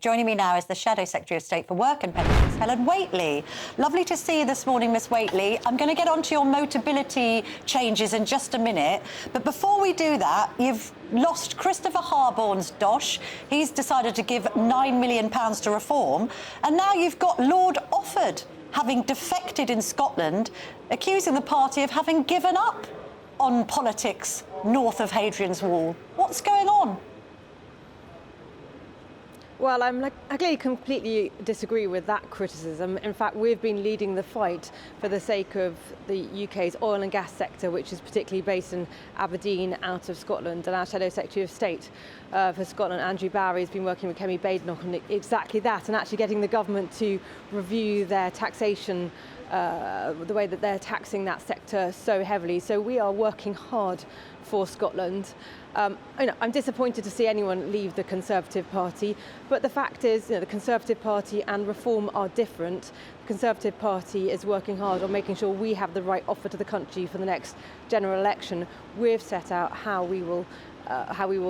Joining me now is the Shadow Secretary of State for Work and Pensions, Helen Whately. Lovely to see you this morning, Miss Whately. I'm going to get onto your Motability changes in just a minute. But before we do that, you've lost Christopher Harborne's dosh. He's decided to give £9 million to reform. And now you've got Lord Offord, having defected in Scotland, accusing the party of having given up on politics north of Hadrian's Wall. What's going on? Well, I completely disagree with that criticism. In fact, we've been leading the fight for the sake of the UK's oil and gas sector, which is particularly based in Aberdeen, out of Scotland. And our Shadow Secretary of State for Scotland, Andrew Barry, has been working with Kemi Badenoch on exactly that, and actually getting the government to review their taxation, the way that they're taxing that sector so heavily. So we are working hard for Scotland. I'm disappointed to see anyone leave the Conservative Party, but the fact is, the Conservative Party and Reform are different. The Conservative Party is working hard on making sure we have the right offer to the country for the next general election. We've set out how we will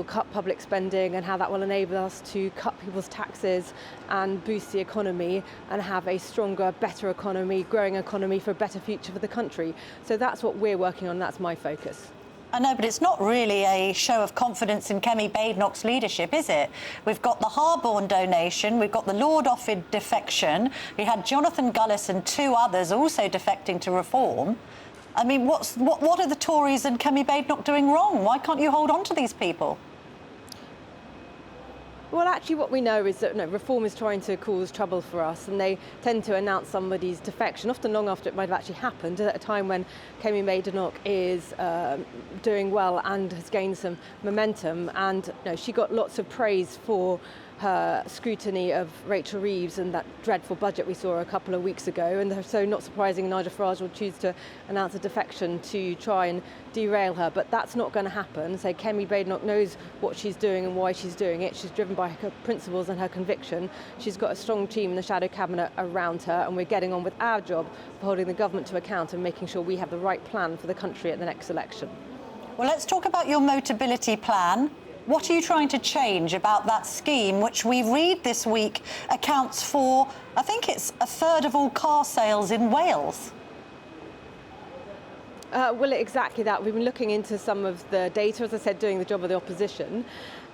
cut public spending and how that will enable us to cut people's taxes and boost the economy and have a stronger, better economy, growing economy for a better future for the country. So that's what we're working on. That's my focus. I know, but it's not really a show of confidence in Kemi Badenoch's leadership, is it? We've got the Harborne donation, we've got the Lord Offord defection, we had Jonathan Gullis and two others also defecting to Reform. I mean, what are the Tories and Kemi Badenoch doing wrong? Why can't you hold on to these people? Well, actually, what we know is that Reform is trying to cause trouble for us, and they tend to announce somebody's defection, often long after it might have actually happened, at a time when Kemi Badenoch is doing well and has gained some momentum. And she got lots of praise for her scrutiny of Rachel Reeves and that dreadful budget we saw a couple of weeks ago. And so not surprising, Nigel Farage will choose to announce a defection to try and derail her. But that's not going to happen. So Kemi Badenoch knows what she's doing and why she's doing it. She's driven by her principles and her conviction. She's got a strong team in the Shadow Cabinet around her, and we're getting on with our job for holding the government to account and making sure we have the right plan for the country at the next election. Well, let's talk about your Motability plan. What are you trying to change about that scheme, which we read this week accounts for, I think it's a third of all car sales in Wales? Well, exactly that. We've been looking into some of the data, as I said, doing the job of the opposition.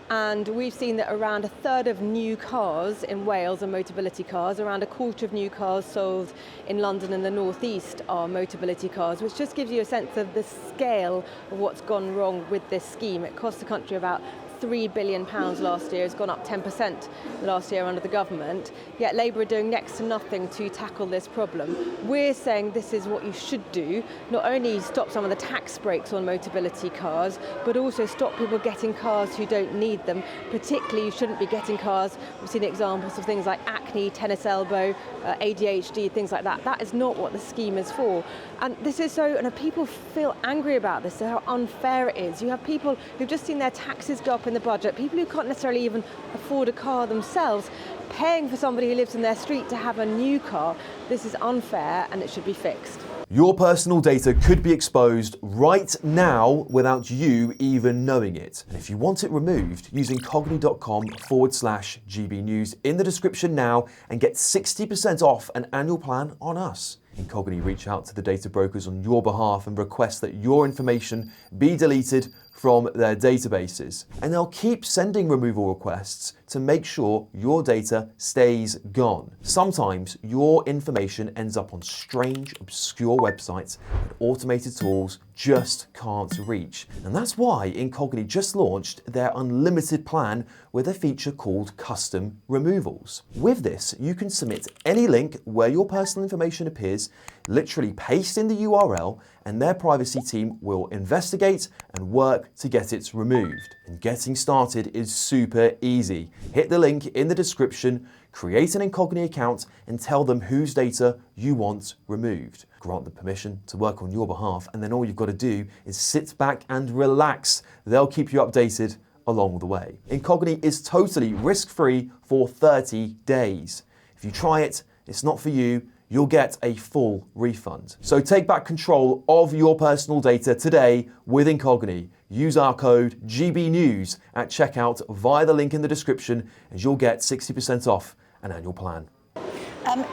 And we've seen that around a third of new cars in Wales are Motability cars. Around a quarter of new cars sold in London and the North East are Motability cars, which just gives you a sense of the scale of what's gone wrong with this scheme. It cost the country about £3 billion last year. It's gone up 10% last year under the government, yet Labour are doing next to nothing to tackle this problem. We're saying this is what you should do, not only stop some of the tax breaks on Motability cars, but also stop people getting cars who don't need them. Particularly, you shouldn't be getting cars, we've seen examples of things like acne, tennis elbow, ADHD, things like that. That is not what the scheme is for. And this is so, and people feel angry about this, how unfair it is. You have people who've just seen their taxes go up in the budget, people who can't necessarily even afford a car themselves, paying for somebody who lives in their street to have a new car. This is unfair and it should be fixed. Your personal data could be exposed right now without you even knowing it. And if you want it removed, use incogni.com/GBNews in the description now and get 60% off an annual plan on us. Incogni reach out to the data brokers on your behalf and request that your information be deleted from their databases. And they'll keep sending removal requests to make sure your data stays gone. Sometimes your information ends up on strange, obscure websites that automated tools just can't reach. And that's why Incogni just launched their unlimited plan with a feature called custom removals. With this, you can submit any link where your personal information appears, literally paste in the URL, and their privacy team will investigate and work to get it removed. And getting started is super easy. Hit the link in the description, create an Incogni account, and tell them whose data you want removed. Grant them permission to work on your behalf, and then all you've got to do is sit back and relax. They'll keep you updated along the way. Incogni is totally risk-free for 30 days. If you try it, it's not for you, you'll get a full refund. So take back control of your personal data today with Incogni. Use our code GBNews at checkout via the link in the description, as you'll get 60% off an annual plan.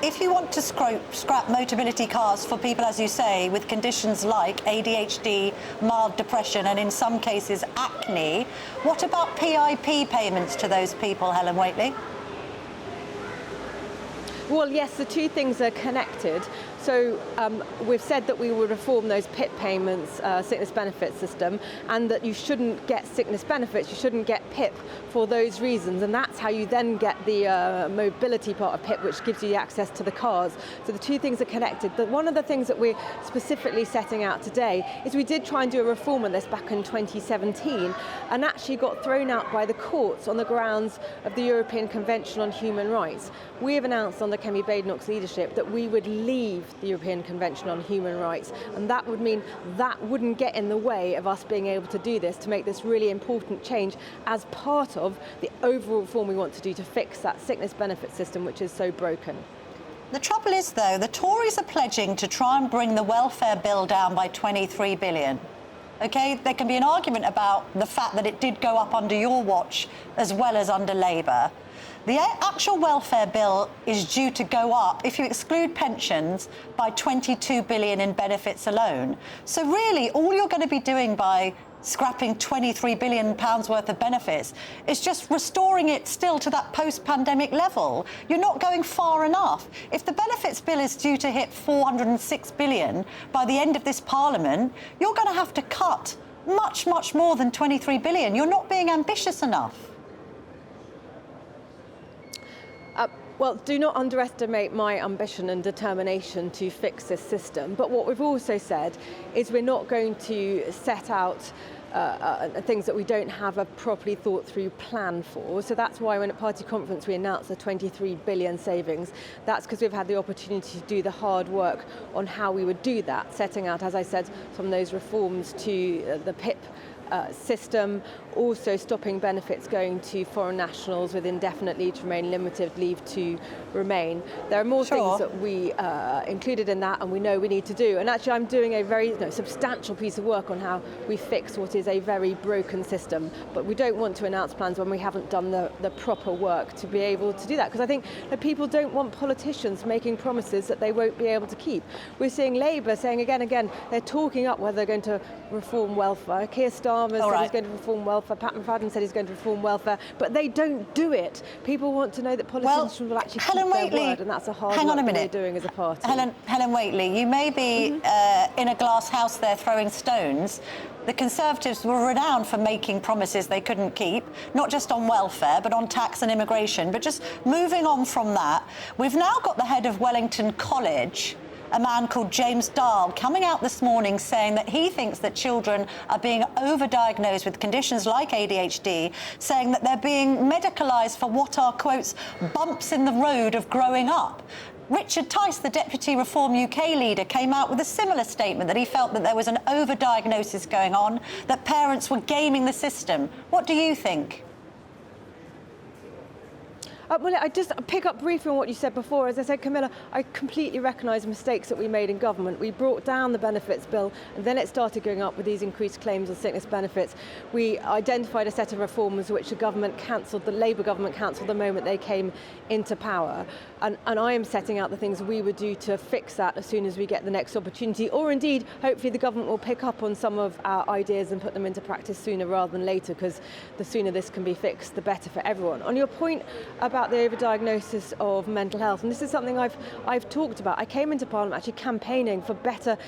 If you want to scrap Motability cars for people, as you say, with conditions like ADHD, mild depression, and in some cases acne, what about PIP payments to those people, Helen Whately? Well, yes, the two things are connected. So we've said that we will reform those PIP payments, sickness benefit system, and that you shouldn't get sickness benefits, you shouldn't get PIP for those reasons, and that's how you then get the mobility part of PIP, which gives you access to the cars. So the two things are connected. But one of the things that we're specifically setting out today is we did try and do a reform on this back in 2017, and actually got thrown out by the courts on the grounds of the European Convention on Human Rights. We have announced under Kemi Badenoch's leadership that we would leave the European Convention on Human Rights, and that would mean that wouldn't get in the way of us being able to do this, to make this really important change as part of the overall reform we want to do to fix that sickness benefit system, which is so broken. The trouble is, though, the Tories are pledging to try and bring the welfare bill down by 23 billion. Okay, there can be an argument about the fact that it did go up under your watch as well as under Labour. The actual welfare bill is due to go up, if you exclude pensions, by 22 billion in benefits alone. So really, all you're going to be doing by scrapping 23 billion pounds worth of benefits is just restoring it still to that post-pandemic level. You're not going far enough. If the benefits bill is due to hit 406 billion by the end of this Parliament, you're going to have to cut much, much more than 23 billion. You're not being ambitious enough. Well, do not underestimate my ambition and determination to fix this system. But what we've also said is we're not going to set out things that we don't have a properly thought through plan for. So that's why when at party conference we announced the 23 billion savings, that's because we've had the opportunity to do the hard work on how we would do that, setting out, as I said, some of those reforms to the PIP system, also stopping benefits going to foreign nationals with indefinite leave to remain, limited leave to remain. There are more things that we included in that, and we know we need to do. And actually I'm doing a very substantial piece of work on how we fix what is a very broken system, but we don't want to announce plans when we haven't done the proper work to be able to do that, because I think that people don't want politicians making promises that they won't be able to keep. We're seeing Labour saying again, they're talking up whether they're going to reform welfare. Keir Starmer said he's going to reform welfare, Pat McFadden said he's going to reform welfare, but they don't do it. People want to know that politicians will actually keep their word, and that's a hard work that we're doing as a party. Helen Whately, you may be in a glass house there throwing stones. The Conservatives were renowned for making promises they couldn't keep, not just on welfare, but on tax and immigration. But just moving on from that, we've now got the head of Wellington College, a man called James Dahl, coming out this morning saying that he thinks that children are being overdiagnosed with conditions like ADHD, saying that they're being medicalised for what are, quotes, bumps in the road of growing up. Richard Tice, the Deputy Reform UK leader, came out with a similar statement that he felt that there was an overdiagnosis going on, that parents were gaming the system. What do you think? Well, I just pick up briefly on what you said before. As I said, Camilla, I completely recognise the mistakes that we made in government. We brought down the benefits bill, and then it started going up with these increased claims on sickness benefits. We identified a set of reforms which the government cancelled, the Labour government cancelled the moment they came into power. And I am setting out the things we would do to fix that as soon as we get the next opportunity, or indeed, hopefully the government will pick up on some of our ideas and put them into practice sooner rather than later, because the sooner this can be fixed, the better for everyone. On your point about the overdiagnosis of mental health, and this is something I've talked about. I came into Parliament actually campaigning for better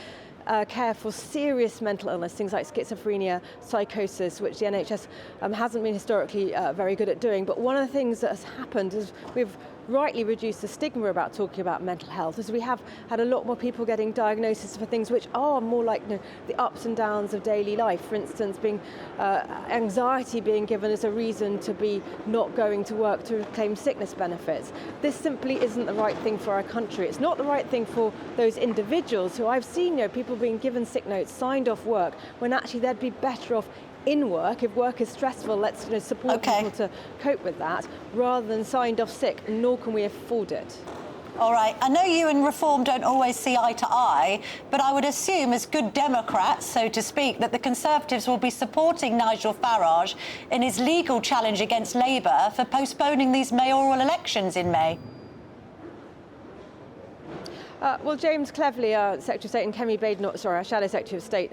care for serious mental illness, things like schizophrenia, psychosis, which the NHS hasn't been historically very good at doing. But one of the things that has happened is we've rightly reduced the stigma about talking about mental health, as we have had a lot more people getting diagnoses for things which are more like the ups and downs of daily life. For instance, being anxiety being given as a reason to be not going to work to claim sickness benefits. This simply isn't the right thing for our country. It's not the right thing for those individuals who I've seen, people being given sick notes, signed off work, when actually they'd be better off in work. If work is stressful, let's support people to cope with that, rather than signed off sick, nor can we afford it. All right. I know you and Reform don't always see eye to eye, but I would assume, as good Democrats, so to speak, that the Conservatives will be supporting Nigel Farage in his legal challenge against Labour for postponing these mayoral elections in May. Well, James Cleverly, our Secretary of State, and Kemi Badenoch, our Shadow Secretary of State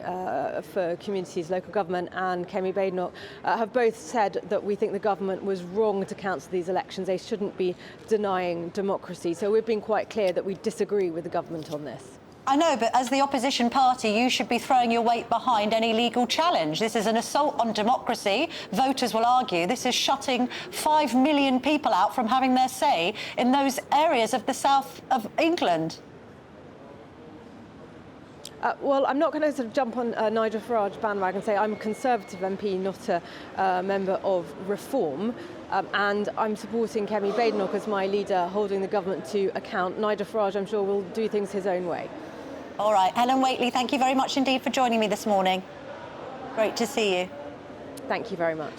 for Communities, Local Government, and Kemi Badenoch have both said that we think the government was wrong to cancel these elections. They shouldn't be denying democracy. So we've been quite clear that we disagree with the government on this. I know, but as the opposition party, you should be throwing your weight behind any legal challenge. This is an assault on democracy. Voters will argue this is shutting 5 million people out from having their say in those areas of the south of England. Well, I'm not going to sort of jump on Nigel Farage bandwagon and say I'm a Conservative MP, not a member of Reform. And I'm supporting Kemi Badenoch as my leader, holding the government to account. Nigel Farage, I'm sure, will do things his own way. All right. Helen Whately, thank you very much indeed for joining me this morning. Great to see you. Thank you very much.